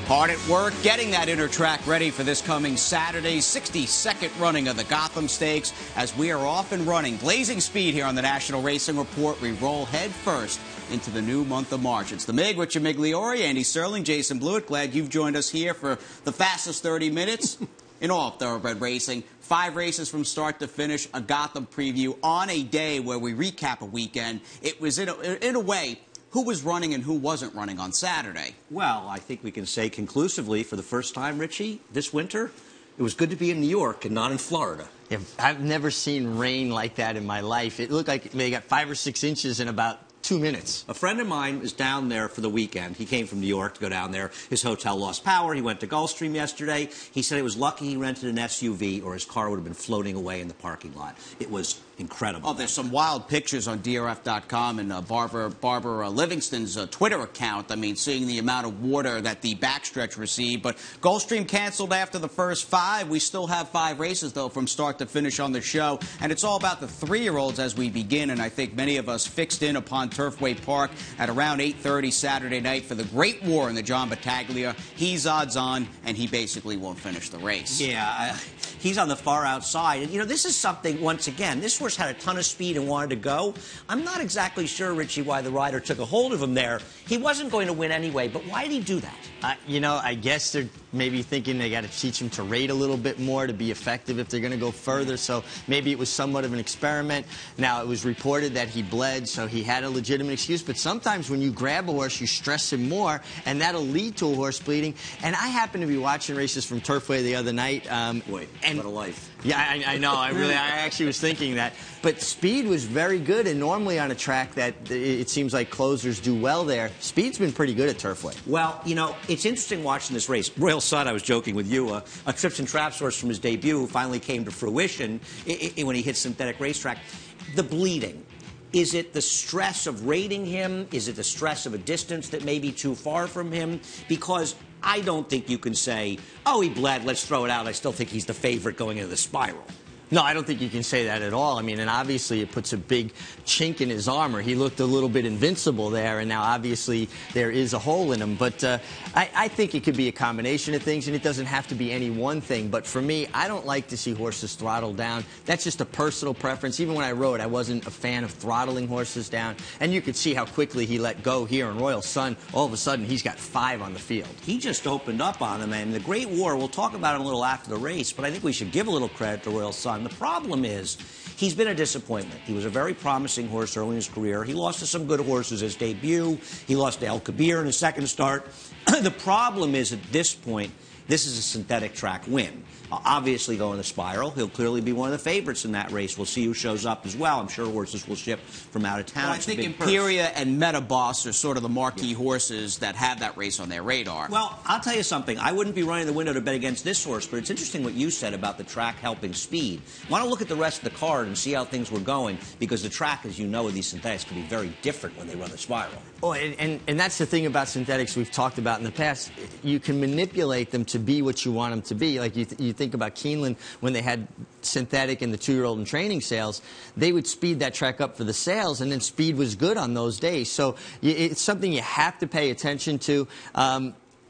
Hard at work getting that inner track ready for this coming Saturday's 62nd running of the Gotham Stakes. As we are off and running, blazing speed here on the National Racing Report. We roll head first into the new month of March. It's the MIG, Richard Migliore, Andy Serling, Jason Blewitt. Glad you've joined us here for the fastest 30 minutes in all of thoroughbred racing. 5 races from start to finish, a Gotham preview on a day where we recap a weekend. It was, in a way, who was running and who wasn't running on Saturday? Well, I think we can say conclusively for the first time, Richie, this winter, it was good to be in New York and not in Florida. Yeah, I've never seen rain like that in my life. It looked like they got 5 or 6 inches in about 2 minutes. A friend of mine is down there for the weekend. He came from New York to go down there. His hotel lost power. He went to Gulfstream yesterday. He said he was lucky he rented an SUV or his car would have been floating away in the parking lot. It was incredible. Oh, there's some wild pictures on DRF.com and Barbara Livingston's Twitter account. I mean, seeing the amount of water that the backstretch received. But Gulfstream canceled after the first 5. We still have 5 races, though, from start to finish on the show. And it's all about the 3-year-olds as we begin. And I think many of us fixed in upon Turfway Park at around 8:30 Saturday night for the Great War in the John Battaglia. He's odds on, and he basically won't finish the race. Yeah, he's on the far outside. And, you know, this is something, once again, this horse had a ton of speed and wanted to go. I'm not exactly sure, Richie, why the rider took a hold of him there. He wasn't going to win anyway, but why did he do that? You know, I guess they're maybe thinking they got to teach him to rate a little bit more to be effective if they're going to go further. So maybe it was somewhat of an experiment. Now, it was reported that he bled, so he had a legitimate excuse. But sometimes when you grab a horse, you stress him more, and that'll lead to a horse bleeding. And I happened to be watching races from Turfway the other night. Boy, what a life. Yeah, I know. I actually was thinking that. But speed was very good, and normally on a track that it seems like closers do well there, speed's been pretty good at Turfway. Well, you know, it's interesting watching this race. Royal Sun, I was joking with you, a Trips and Traps horse from his debut who finally came to fruition when he hit synthetic racetrack. The bleeding. Is it the stress of rating him? Is it the stress of a distance that may be too far from him? Because I don't think you can say, oh, he bled, let's throw it out. I still think he's the favorite going into the spiral. No, I don't think you can say that at all. I mean, and obviously it puts a big chink in his armor. He looked a little bit invincible there, and now obviously there is a hole in him. But I think it could be a combination of things, and it doesn't have to be any one thing. But for me, I don't like to see horses throttled down. That's just a personal preference. Even when I rode, I wasn't a fan of throttling horses down. And you could see how quickly he let go here in Royal Sun. All of a sudden, he's got 5 on the field. He just opened up on him, and the Great War, we'll talk about him a little after the race, but I think we should give a little credit to Royal Sun. The problem is he's been a disappointment. He was a very promising horse early in his career. He lost to some good horses his debut. He lost to El Kabir in his second start. The problem is at this point, this is a synthetic track win. Obviously going to spiral. He'll clearly be one of the favorites in that race. We'll see who shows up as well. I'm sure horses will ship from out of town. Well, I think Imperia and Metaboss are sort of the marquee horses that have that race on their radar. Well, I'll tell you something. I wouldn't be running the window to bet against this horse, but it's interesting what you said about the track helping speed. I want to look at the rest of the card and see how things were going, because the track, as you know, with these synthetics can be very different when they run a spiral. Oh, and that's the thing about synthetics we've talked about in the past. You can manipulate them to be what you want them to be. Like you think about Keeneland when they had synthetic and the 2-year-old in training sales, they would speed that track up for the sales, and then speed was good on those days. So it's something you have to pay attention to.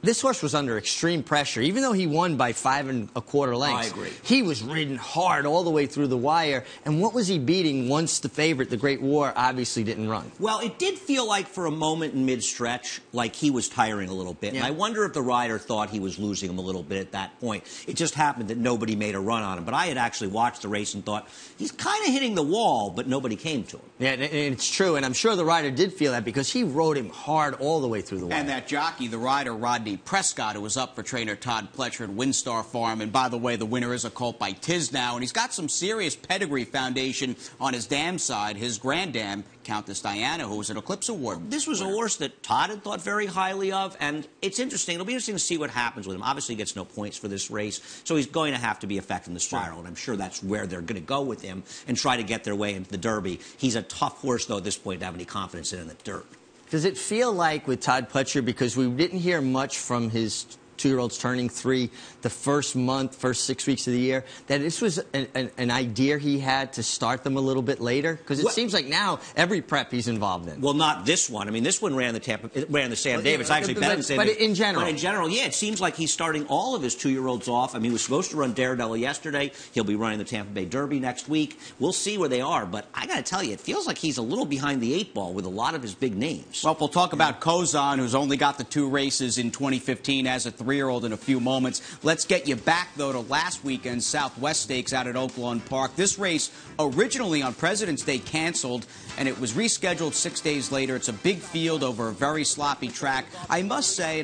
This horse was under extreme pressure. Even though he won by 5 1/4 lengths, I agree. He was ridden hard all the way through the wire. And what was he beating once the favorite, the Great War, obviously didn't run? Well, it did feel like for a moment in mid-stretch, like he was tiring a little bit. Yeah. And I wonder if the rider thought he was losing him a little bit at that point. It just happened that nobody made a run on him. But I had actually watched the race and thought, he's kind of hitting the wall, but nobody came to him. Yeah, and it's true. And I'm sure the rider did feel that because he rode him hard all the way through the wire. And that jockey, the rider, Rodney Prescott, who was up for trainer Todd Pletcher at Windstar Farm. And by the way, the winner is a colt by Tisnow. And he's got some serious pedigree foundation on his dam side. His granddam, Countess Diana, who was an Eclipse Award. This was a horse that Todd had thought very highly of. And it's interesting. It'll be interesting to see what happens with him. Obviously, he gets no points for this race. So he's going to have to be effective in the spiral. And I'm sure that's where they're going to go with him and try to get their way into the Derby. He's a tough horse, though, at this point to have any confidence in the dirt. Does it feel like with Todd Pletcher, because we didn't hear much from his 2-year-olds turning 3 the first month, first 6 weeks of the year, that this was an idea he had to start them a little bit later? Because it seems like now every prep he's involved in. Well, not this one. I mean, this one ran the Sam Davis. I actually bet Sam Davis. But in general. But in general, yeah, it seems like he's starting all of his 2-year-olds off. I mean, he was supposed to run Daredevil yesterday. He'll be running the Tampa Bay Derby next week. We'll see where they are. But I got to tell you, it feels like he's a little behind the 8 ball with a lot of his big names. Well, we'll talk about Kozan, who's only got the 2 races in 2015 as a 3-year-old in a few moments. Let's get you back, though, to last weekend's Southwest Stakes out at Oaklawn Park. This race, originally on President's Day, canceled, and it was rescheduled 6 days later. It's a big field over a very sloppy track. I must say,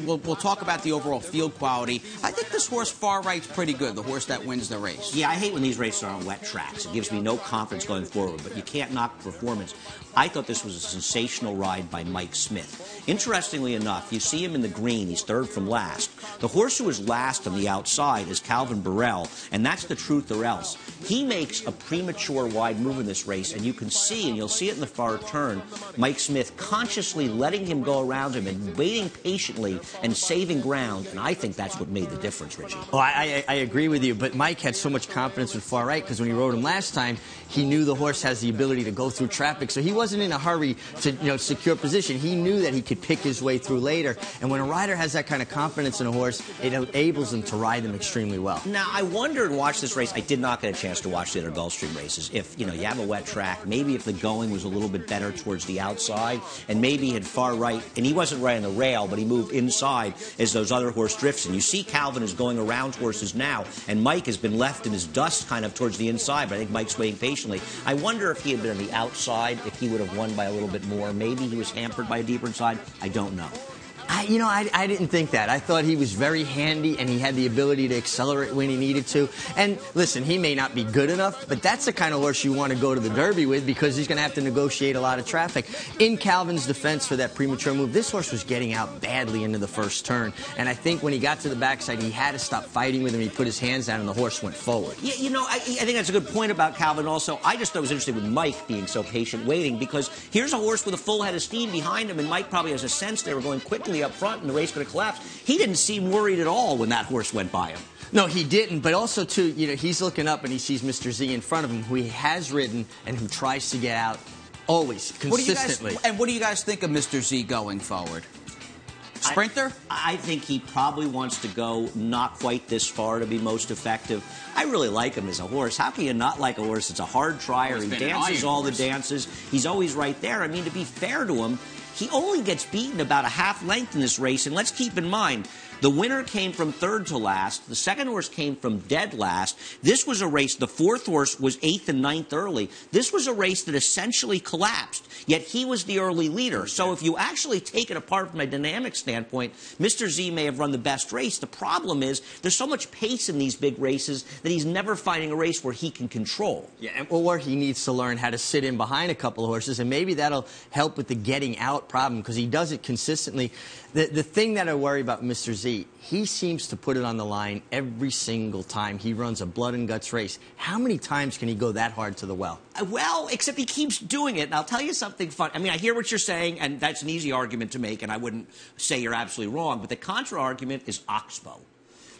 we'll talk about the overall field quality. I think this horse, Far Right's pretty good, the horse that wins the race. Yeah, I hate when these races are on wet tracks. It gives me no confidence going forward, but you can't knock performance. I thought this was a sensational ride by Mike Smith. Interestingly enough, you see him in the green. He's 3rd from last. The horse who is last on the outside is Calvin Burrell, and that's the truth or else. He makes a premature wide move in this race, and you can see, and you'll see it in the far turn, Mike Smith consciously letting him go around him and waiting patiently and saving ground, and I think that's what made the difference, Richie. Oh, I agree with you, but Mike had so much confidence with Far Right because when he rode him last time, he knew the horse has the ability to go through traffic, so he wasn't in a hurry to secure position. He knew that he could pick his way through later, and when a rider has that kind of confidence in a horse, it enables him to ride them extremely well. Now, I wonder and watch this race. I did not get a chance to watch the other Gulfstream races. If you have a wet track, maybe if the going was a little bit better towards the outside, and maybe he had Far Right, and he wasn't right on the rail, but he moved inside as those other horse drifts. And you see Calvin is going around horses now, and Mike has been left in his dust kind of towards the inside, but I think Mike's waiting patiently. I wonder if he had been on the outside, if he would have won by a little bit more. Maybe he was hampered by a deeper inside. I don't know. I didn't think that. I thought he was very handy and he had the ability to accelerate when he needed to. And listen, he may not be good enough, but that's the kind of horse you want to go to the Derby with because he's going to have to negotiate a lot of traffic. In Calvin's defense for that premature move, this horse was getting out badly into the first turn. And I think when he got to the backside, he had to stop fighting with him. He put his hands down and the horse went forward. Yeah, I think that's a good point about Calvin also. I just thought it was interesting with Mike being so patient waiting because here's a horse with a full head of steam behind him, and Mike probably has a sense they were going quickly up front and the race could have collapsed. He didn't seem worried at all when that horse went by him. No, he didn't, but also, too, he's looking up and he sees Mr. Z in front of him, who he has ridden and who tries to get out always, consistently. What do you guys think of Mr. Z going forward? Sprinter? I think he probably wants to go not quite this far to be most effective. I really like him as a horse. How can you not like a horse? It's a hard trier. He dances all the dances. He's always right there. I mean, to be fair to him, he only gets beaten about a half length in this race. And let's keep in mind, the winner came from 3rd to last. The second horse came from dead last. This was a race, the 4th horse was 8th and 9th early. This was a race that essentially collapsed, yet he was the early leader. So if you actually take it apart from a dynamic standpoint, Mr. Z may have run the best race. The problem is there's so much pace in these big races that he's never finding a race where he can control. Yeah, or he needs to learn how to sit in behind a couple of horses, and maybe that'll help with the getting out problem because he does it consistently. The thing that I worry about Mr. Z, he seems to put it on the line every single time he runs a blood and guts race. How many times can he go that hard to the well? Well, except he keeps doing it. And I'll tell you something fun. I mean, I hear what you're saying, and that's an easy argument to make, and I wouldn't say you're absolutely wrong. But the contra-argument is Oxbow.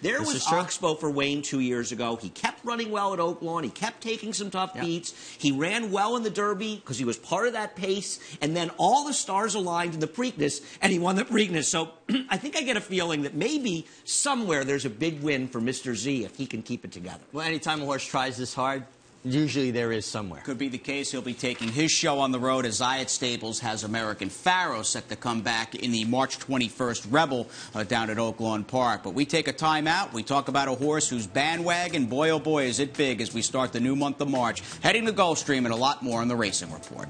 There was Oxbow for Wayne 2 years ago. He kept running well at Oaklawn. He kept taking some tough beats. He ran well in the Derby because he was part of that pace. And then all the stars aligned in the Preakness, and he won the Preakness. So I think I get a feeling that maybe somewhere there's a big win for Mr. Z if he can keep it together. Well, anytime a horse tries this hard, usually there is somewhere. Could be the case. He'll be taking his show on the road as Zayat Stables has American Pharaoh set to come back in the March 21st Rebel down at Oaklawn Park. But we take a time out. We talk about a horse whose bandwagon, boy oh boy, is it big as we start the new month of March. Heading to Gulfstream and a lot more on the Racing Report.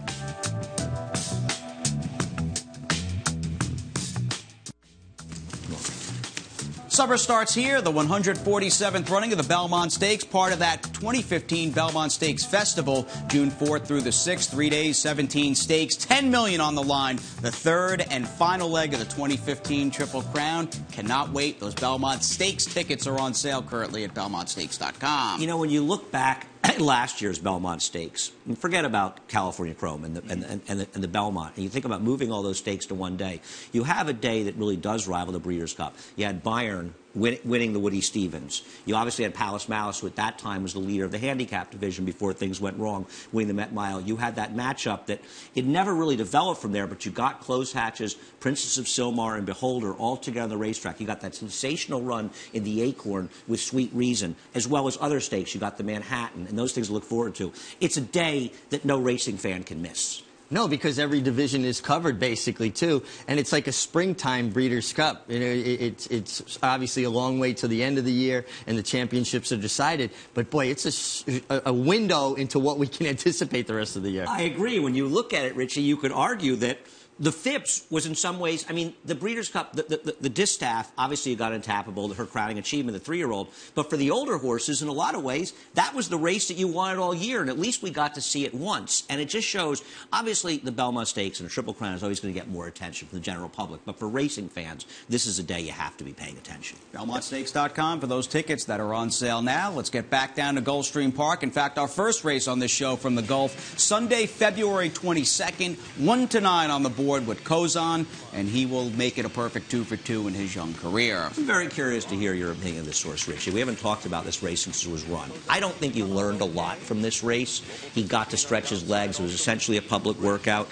Summer starts here, the 147th running of the Belmont Stakes, part of that 2015 Belmont Stakes Festival, June 4th through the 6th, 3 days, 17 stakes, $10 million on the line, the third and final leg of the 2015 Triple Crown. Cannot wait. Those Belmont Stakes tickets are on sale currently at BelmontStakes.com. When you look back last year's Belmont Stakes. And forget about California Chrome and the Belmont. And you think about moving all those stakes to one day. You have a day that really does rival the Breeders' Cup. You had Bayern winning the Woody Stevens. You obviously had Palace Malice, who at that time was the leader of the handicap division before things went wrong, winning the Met Mile. You had that matchup that it never really developed from there, but you got Close Hatches, Princess of Silmar, and Beholder all together on the racetrack. You got that sensational run in the Acorn with Sweet Reason, as well as other stakes. You got the Manhattan, and those things to look forward to. It's a day that no racing fan can miss. No, because every division is covered basically too, and it's like a springtime Breeders' Cup. You know, it's obviously a long way to the end of the year, and the championships are decided. But boy, it's a window into what we can anticipate the rest of the year. I agree. When you look at it, Richie, you could argue that the Phipps was in some ways, I mean, the Breeders' Cup, the distaff, obviously you got Untappable, her crowning achievement, the 3-year-old. But for the older horses, in a lot of ways, that was the race that you wanted all year, and at least we got to see it once. And it just shows, obviously, the Belmont Stakes and the Triple Crown is always going to get more attention from the general public. But for racing fans, this is a day you have to be paying attention. BelmontStakes.com for those tickets that are on sale now. Let's get back down to Gulfstream Park. In fact, our first race on this show from the Gulf, Sunday, February 22nd, 1-9 on the board with Kozan, and he will make it a perfect 2 for 2 in his young career. I'm very curious to hear your opinion of this horse, Richie. We haven't talked about this race since it was run. I don't think he learned a lot from this race. He got to stretch his legs. It was essentially a public workout.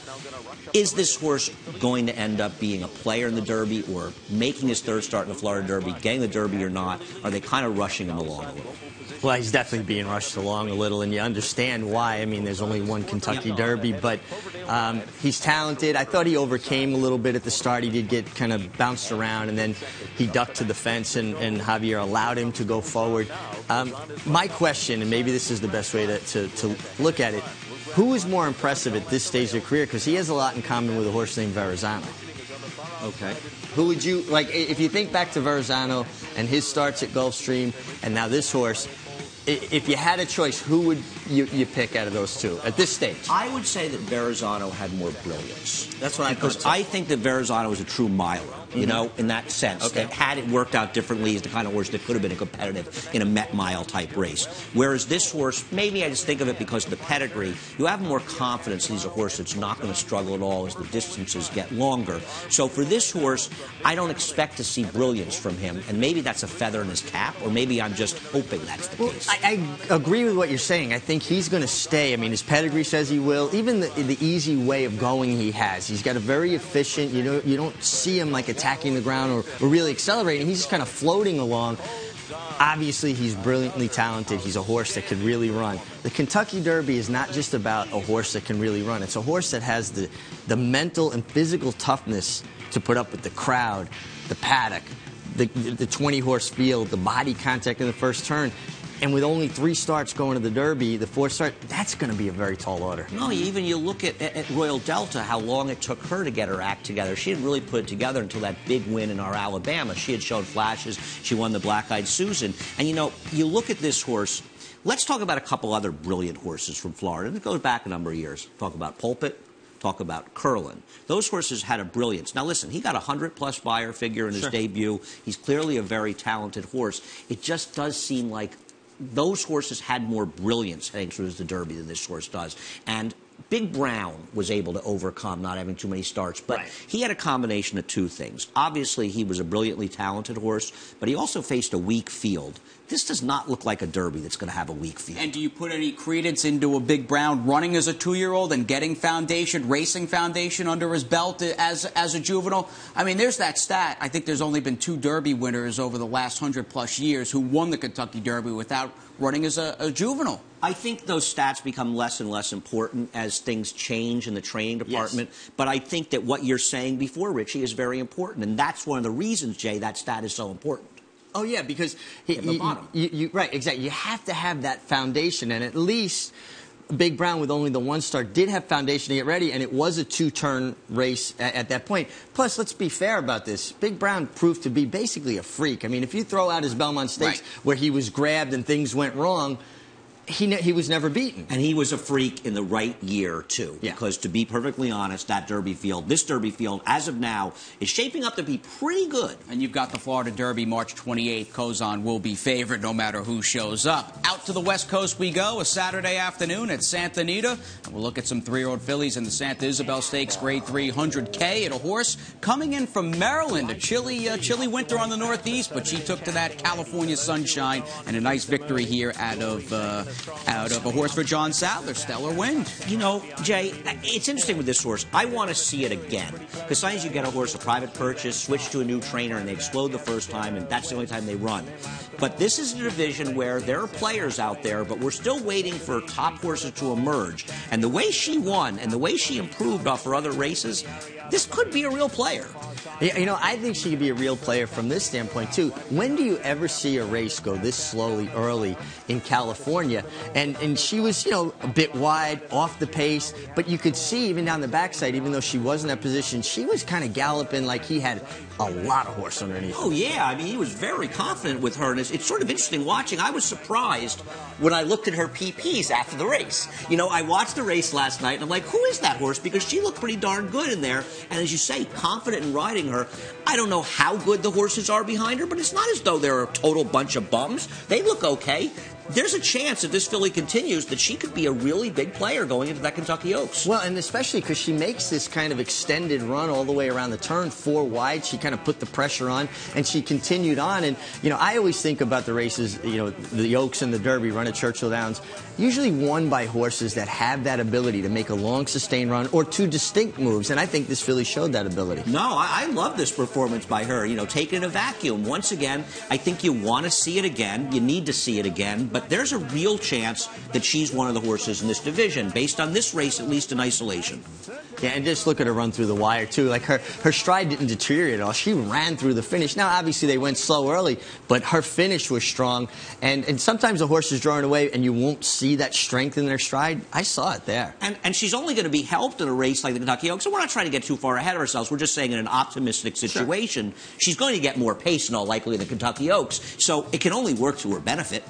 Is this horse going to end up being a player in the Derby or making his third start in the Florida Derby, getting the Derby or not? Are they kind of rushing him along a little? Well, he's definitely being rushed along a little, and you understand why. I mean, there's only one Kentucky Derby, but he's talented. I thought he overcame a little bit at the start. He did get kind of bounced around, and then he ducked to the fence, and Javier allowed him to go forward. My question, and maybe this is the best way to look at it, who is more impressive at this stage of your career? Because he has a lot in common with a horse named Verrazano. Okay. Who would you, like, if you think back to Verrazano and his starts at Gulfstream, and now this horse, if you had a choice, who would you pick out of those two at this stage? I would say that Verrazano had more brilliance. That's what I thought. Because I think that Verrazano was a true miler, you know, in that sense. Okay. That had it worked out differently, is the kind of horse that could have been a competitive in a Met Mile type race. Whereas this horse, maybe I just think of it because of the pedigree, you have more confidence he's a horse that's not going to struggle at all as the distances get longer. So for this horse, I don't expect to see brilliance from him, and maybe that's a feather in his cap, or maybe I'm just hoping that's the case. I agree with what you're saying. I think he's going to stay. I mean, his pedigree says he will. Even the easy way of going he has. He's got a very efficient, you don't see him like attacking the ground or really accelerating. He's just kind of floating along. Obviously, he's brilliantly talented. He's a horse that could really run. The Kentucky Derby is not just about a horse that can really run. It's a horse that has the mental and physical toughness to put up with the crowd, the paddock, the 20-horse field, the body contact in the first turn. And with only 3 starts going to the Derby, the 4th start, that's going to be a very tall order. No, even you look at Royal Delta, how long it took her to get her act together. She didn't really put it together until that big win in our Alabama. She had shown flashes. She won the Black-Eyed Susan. And, you know, you look at this horse. Let's talk about a couple other brilliant horses from Florida. And it goes back a number of years. Talk about Pulpit. Talk about Curlin. Those horses had a brilliance. Now, listen, he got a 100-plus buyer figure in his debut. He's clearly a very talented horse. It just does seem like those horses had more brilliance heading through the Derby than this horse does. And Big Brown was able to overcome not having too many starts, but he had a combination of 2 things. Obviously, he was a brilliantly talented horse, but he also faced a weak field. This does not look like a Derby that's going to have a weak field. And do you put any credence into a Big Brown running as a 2-year-old and getting foundation, racing foundation under his belt as a juvenile? I mean, there's that stat. I think there's only been 2 Derby winners over the last 100-plus years who won the Kentucky Derby without running as a juvenile. I think those stats become less and less important as things change in the training department. Yes. But I think that what you're saying before, Richie, is very important. And that's one of the reasons, Jay, that stat is so important. Oh, yeah, because right, exactly. You have to have that foundation, and at least Big Brown, with only the 1 start, did have foundation to get ready, and it was a 2-turn race at that point. Plus, let's be fair about this. Big Brown proved to be basically a freak. I mean, if you throw out his Belmont Stakes where he was grabbed and things went wrong, he was never beaten. And he was a freak in the right year, too. Yeah. Because to be perfectly honest, that Derby field, this Derby field, as of now, is shaping up to be pretty good. And you've got the Florida Derby March 28th. Kozan will be favored no matter who shows up. Out to the West Coast we go, a Saturday afternoon at Santa Anita. And we'll look at some 3-year-old fillies in the Santa Ysabel Stakes Grade 3 100K at a horse coming in from Maryland. A chilly winter on the Northeast, but she took to that California sunshine and a nice victory here out of a horse for John Sadler, Stellar Wind. You know, Jay, it's interesting with this horse. I want to see it again. Because sometimes you get a horse, a private purchase, switch to a new trainer, and they explode the first time, and that's the only time they run. But this is a division where there are players out there, but we're still waiting for top horses to emerge. And the way she won and the way she improved off her other races, this could be a real player. You know, I think she could be a real player from this standpoint, too. When do you ever see a race go this slowly early in California? And she was, you know, a bit wide, off the pace, but you could see even down the backside, even though she was in that position, she was kind of galloping like he had a lot of horse underneath. Oh, yeah. I mean, he was very confident with her, and it's sort of interesting watching. I was surprised when I looked at her PPs after the race. You know, I watched the race last night, and I'm like, who is that horse? Because she looked pretty darn good in there, and as you say, confident in riding her. I don't know how good the horses are behind her, but it's not as though they're a total bunch of bums. They look okay. There's a chance if this filly continues that she could be a really big player going into that Kentucky Oaks. Well, and especially because she makes this kind of extended run all the way around the turn, 4 wide. She kind of put the pressure on, and she continued on. And, you know, I always think about the races, you know, the Oaks and the Derby run at Churchill Downs, usually won by horses that have that ability to make a long, sustained run or 2 distinct moves. And I think this filly showed that ability. No, I love this performance by her. You know, taking a vacuum. Once again, I think you want to see it again. You need to see it again. But there's a real chance that she's one of the horses in this division, based on this race, at least in isolation. Yeah, and just look at her run through the wire, too. Like, her stride didn't deteriorate at all. She ran through the finish. Now, obviously, they went slow early, but her finish was strong. And sometimes the horse is drawing away, and you won't see that strength in their stride. I saw it there. And she's only going to be helped in a race like the Kentucky Oaks. So we're not trying to get too far ahead of ourselves. We're just saying in an optimistic situation, sure, she's going to get more pace in all likelihood in the Kentucky Oaks. So it can only work to her benefit.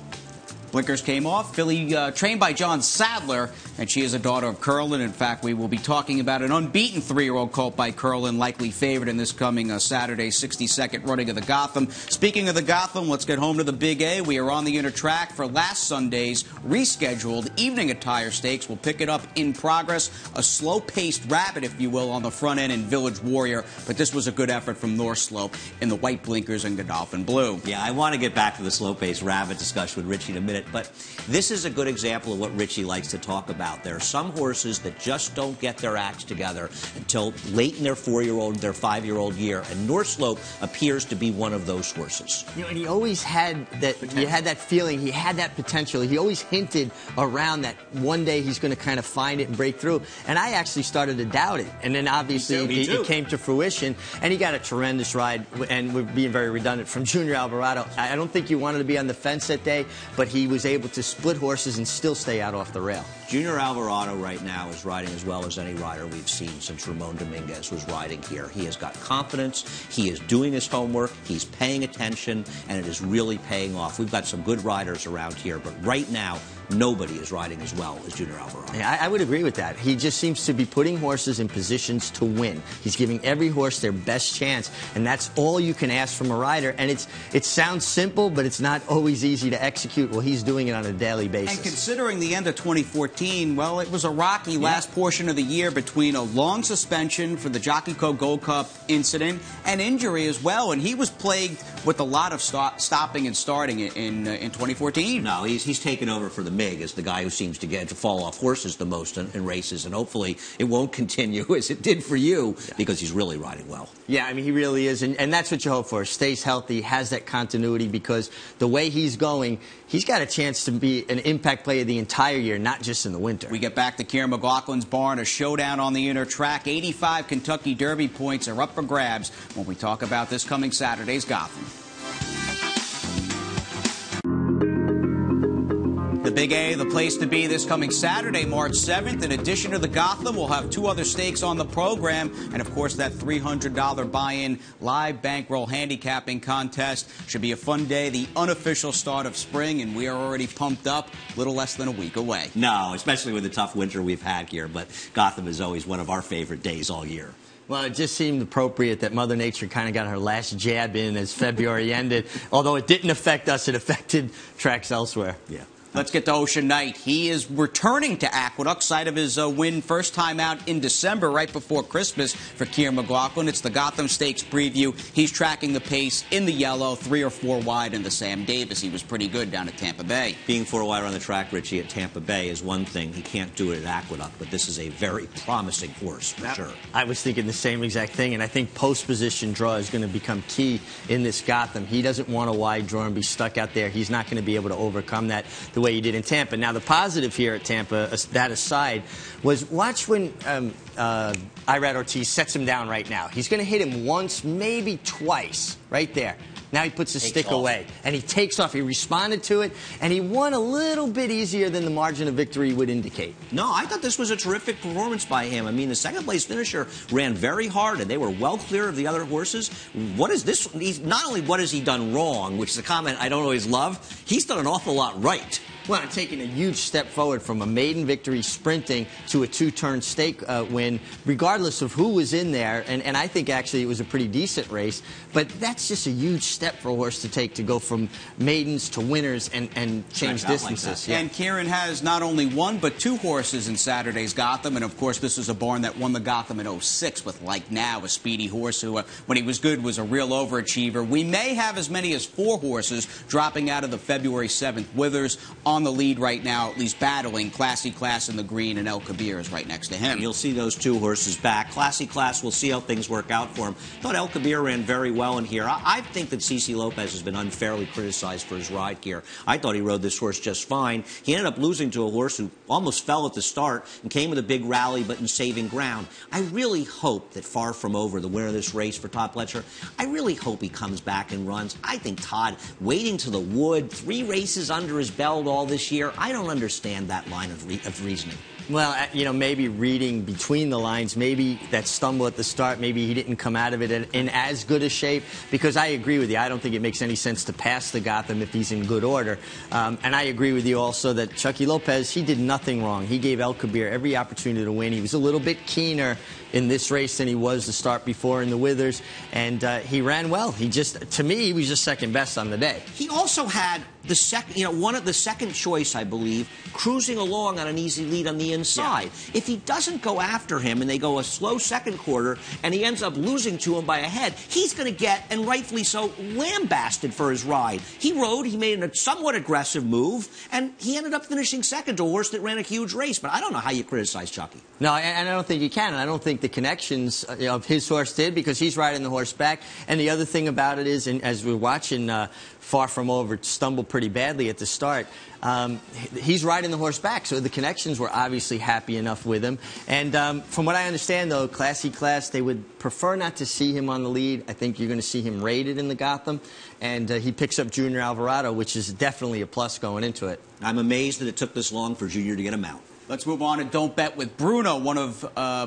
Blinkers came off. Filly trained by John Sadler, and she is a daughter of Curlin. In fact, we will be talking about an unbeaten 3-year-old colt by Curlin, likely favored in this coming Saturday 62nd running of the Gotham. Speaking of the Gotham, let's get home to the Big A. We are on the inner track for last Sunday's rescheduled evening Attire Stakes. We'll pick it up in progress. A slow-paced rabbit, if you will, on the front end in Village Warrior, but this was a good effort from North Slope in the white blinkers and Godolphin Blue. Yeah, I want to get back to the slow-paced rabbit discussion with Richie in a minute. But this is a good example of what Richie likes to talk about. There are some horses that just don't get their acts together until late in their 4-year-old, their 5-year-old year, and North Slope appears to be one of those horses. You know, and he always had that. You had that feeling. He had that potential. He always hinted around that one day he's going to kind of find it and break through. And I actually started to doubt it, and then obviously it came to fruition. And he got a tremendous ride. And we're being very redundant from Junior Alvarado. I don't think he wanted to be on the fence that day, but he was able to split horses and still stay out off the rail. Junior Alvarado right now is riding as well as any rider we've seen since Ramon Dominguez was riding here. He has got confidence, he is doing his homework, he's paying attention, and it is really paying off. We've got some good riders around here, but right now, nobody is riding as well as Junior Alvarado. Yeah, I would agree with that. He just seems to be putting horses in positions to win. He's giving every horse their best chance, and that's all you can ask from a rider. And it sounds simple, but it's not always easy to execute. Well, he's doing it on a daily basis. And considering the end of 2014, well, it was a rocky last portion of the year between a long suspension for the Jockey Co Gold Cup incident and injury as well. And he was plagued with a lot of stopping and starting in 2014. No, he's taken over for the Mig as the guy who seems to get to fall off horses the most in races, and hopefully it won't continue as it did for you, because he's really riding well. Yeah, I mean, he really is, and that's what you hope for. Stays healthy, has that continuity, because the way he's going, he's got a chance to be an impact player the entire year, not just in the winter. We get back to Kieran McLaughlin's barn, a showdown on the inner track. 85 Kentucky Derby points are up for grabs when we talk about this coming Saturday's Gotham. The Big A, the place to be this coming Saturday, March 7th. In addition to the Gotham, we'll have 2 other stakes on the program. And, of course, that $300 buy-in live bankroll handicapping contest. Should be a fun day, the unofficial start of spring, and we are already pumped up, a little less than a week away. No, especially with the tough winter we've had here. But Gotham is always one of our favorite days all year. Well, it just seemed appropriate that Mother Nature kind of got her last jab in as February ended. Although it didn't affect us, it affected tracks elsewhere. Yeah. Let's get to Ocean Knight. He is returning to Aqueduct, site of his win first time out in December, right before Christmas for Keir McLaughlin. It's the Gotham Stakes preview. He's tracking the pace in the yellow, 3 or 4 wide in the Sam Davis. He was pretty good down at Tampa Bay. Being 4 wide on the track, Richie, at Tampa Bay is one thing. He can't do it at Aqueduct, but this is a very promising horse for sure. I was thinking the same exact thing, and I think post-position draw is going to become key in this Gotham. He doesn't want a wide draw and be stuck out there. He's not going to be able to overcome that the way he did in Tampa. Now, the positive here at Tampa, that aside, was watch when Irad Ortiz sets him down right now. He's going to hit him once, maybe twice, right there. Now he puts his stick away, and he takes off. He responded to it, and he won a little bit easier than the margin of victory would indicate. No, I thought this was a terrific performance by him. I mean, the second-place finisher ran very hard, and they were well clear of the other horses. What is this? Not only what has he done wrong, which is a comment I don't always love, he's done an awful lot right. Well, I'm taking a huge step forward from a maiden victory sprinting to a 2-turn stake win, regardless of who was in there. And I think actually it was a pretty decent race. But that's just a huge step for a horse to take, to go from maidens to winners and change distances. Like yeah. And Kieran has not only 1 but 2 horses in Saturday's Gotham. And, of course, this is a barn that won the Gotham in '06 with Like Now, a speedy horse who, when he was good, was a real overachiever. We may have as many as 4 horses dropping out of the February 7th Withers on the lead right now, at least battling. Classy Class in the green, and El Kabir is right next to him. You'll see those 2 horses back. Classy Class, we'll see how things work out for him. Thought El Kabir ran very well in here. I think that CC Lopez has been unfairly criticized for his ride here. I thought he rode this horse just fine. He ended up losing to a horse who almost fell at the start and came with a big rally, but in saving ground. I really hope that Far From Over, the winner of this race for Todd Pletcher, I really hope he comes back and runs. I think Todd, waiting to the wood, 3 races under his belt all this year, I don't understand that line of reasoning. Well, you know, maybe reading between the lines, maybe that stumble at the start, maybe he didn't come out of it in as good a shape, because I agree with you. I don't think it makes any sense to pass the Gotham if he's in good order. And I agree with you also that Chucky Lopez, he did nothing wrong. He gave El Kabir every opportunity to win. He was a little bit keener in this race than he was the start before in the Withers, and he ran well. He just, to me, he was just second best on the day. He also had the second choice, I believe, cruising along on an easy lead on the inside. Yeah. If he doesn't go after him and they go a slow second quarter and he ends up losing to him by a head, he's going to get, and rightfully so, lambasted for his ride. He rode, he made a somewhat aggressive move, and he ended up finishing second to a horse that ran a huge race. But I don't know how you criticize Chucky. No, and I don't think you can. And I don't think the connections of his horse did, because he's riding the horse back. And the other thing about it is, and as we're watching Far From Over stumble pretty badly at the start, he's riding the horse back, so the connections were obviously happy enough with him. And from what I understand, though, Classy Class, they would prefer not to see him on the lead. I think you're going to see him rated in the Gotham, and he picks up Junior Alvarado, which is definitely a plus going into it. I'm amazed that it took this long for Junior to get him out. Let's move on to Don't Bet with Bruno, one of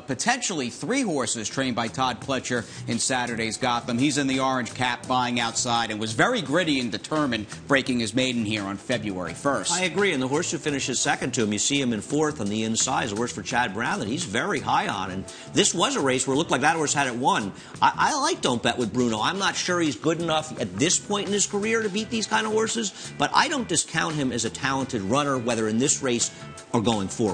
potentially 3 horses trained by Todd Pletcher in Saturday's Gotham. He's in the orange cap, buying outside, and was very gritty and determined, breaking his maiden here on February 1st. I agree, and the horse who finishes second to him, you see him in 4th on the inside, is a horse for Chad Brown that he's very high on. And this was a race where it looked like that horse had it won. I like Don't Bet with Bruno. I'm not sure he's good enough at this point in his career to beat these kind of horses, but I don't discount him as a talented runner, whether in this race or going forward.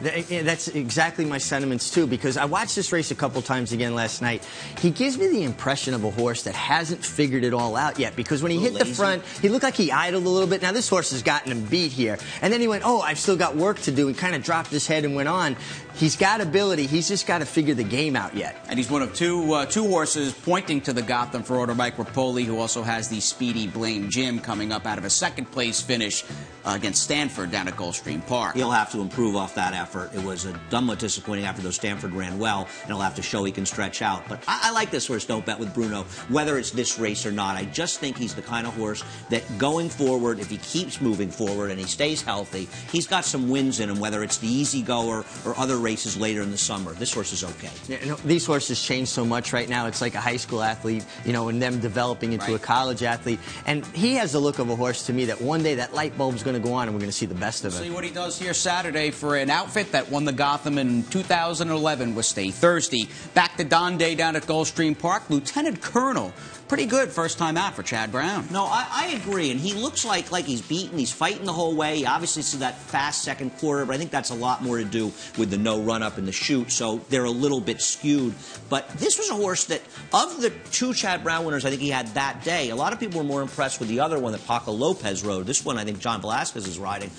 That's exactly my sentiments, too, because I watched this race a couple times again last night. He gives me the impression of a horse that hasn't figured it all out yet, because when he hit the front, he looked like he idled a little bit. Now, this horse has gotten him beat here. And then he went, oh, I've still got work to do, and kind of dropped his head and went on. He's got ability. He's just got to figure the game out yet. And he's one of two horses pointing to the Gotham for order Mike Rapoli, who also has the speedy Blame Jim coming up out of a second-place finish against Stanford down at Gulfstream Park. He'll have to improve off that after effort. It was somewhat disappointing after though Stanford ran well, and he'll have to show he can stretch out. But I like this horse, Don't Bet with Bruno, whether it's this race or not. I just think he's the kind of horse that going forward, if he keeps moving forward and he stays healthy, he's got some wins in him, whether it's the Easy Goer or other races later in the summer. This horse is okay. Yeah, these horses change so much right now. It's like a high school athlete, and them developing into a college athlete. And he has the look of a horse to me that one day that light bulb's going to go on and we're going to see the best of it. See what he does here Saturday for an outfit that won the Gotham in 2011 with Stay Thursday. Back to Don Day down at Gulfstream Park. Lieutenant Colonel. Pretty good first time out for Chad Brown. No, I agree, and he looks like he's beaten. He's fighting the whole way. He obviously see that fast second quarter, but I think that's a lot more to do with the no run-up and the shoot, so they're a little bit skewed. But this was a horse that, of the two Chad Brown winners I think he had that day, a lot of people were more impressed with the other one that Paco Lopez rode. This one I think John Velasquez is riding.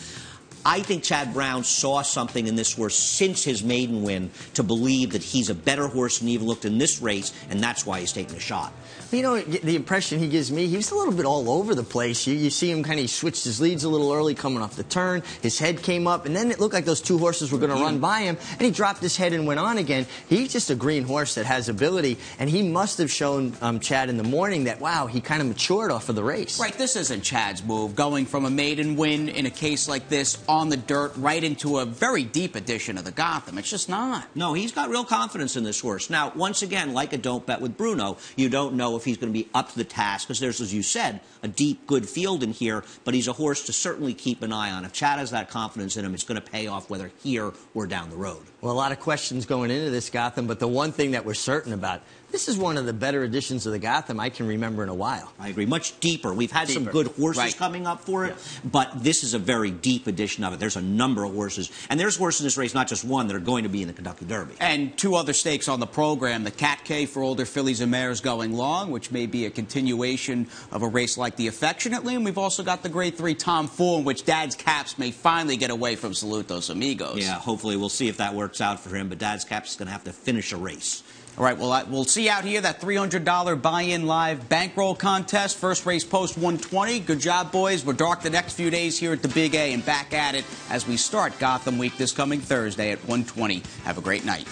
I think Chad Brown saw something in this horse since his maiden win to believe that he's a better horse than he even looked in this race, and that's why he's taking a shot. The impression he gives me, he was a little bit all over the place. You see him he switched his leads a little early coming off the turn. His head came up, and then it looked like those two horses were going to run by him, and he dropped his head and went on again. He's just a green horse that has ability, and he must have shown Chad in the morning that, wow, he kind of matured off of the race. Right, this isn't Chad's move, going from a maiden win in a case like this on the dirt right into a very deep edition of the Gotham. It's just not. No, he's got real confidence in this horse. Now, once again, like a Don't Bet with Bruno, you don't know if he's going to be up to the task, because there's, as you said, a deep, good field in here, but he's a horse to certainly keep an eye on. If Chad has that confidence in him, it's going to pay off whether here or down the road. Well, a lot of questions going into this Gotham, but the one thing that we're certain about, this is one of the better editions of the Gotham I can remember in a while. I agree. Much deeper. We've had some good horses coming up for it, but this is a very deep edition of it. There's a number of horses, and there's horses in this race, not just one, that are going to be in the Kentucky Derby. And two other stakes on the program, the Cat K for older fillies and mares going long, which may be a continuation of a race like the Affectionately, and we've also got the Grade 3 Tom Fool, in which Dad's Caps may finally get away from Saludos Amigos. Yeah, hopefully we'll see if that works out for him, but Dad's Caps is going to have to finish a race. All right, well, we'll see out here that $300 buy-in live bankroll contest. First race post 120. Good job, boys. We're dark the next few days here at the Big A and back at it as we start Gotham Week this coming Thursday at 120. Have a great night.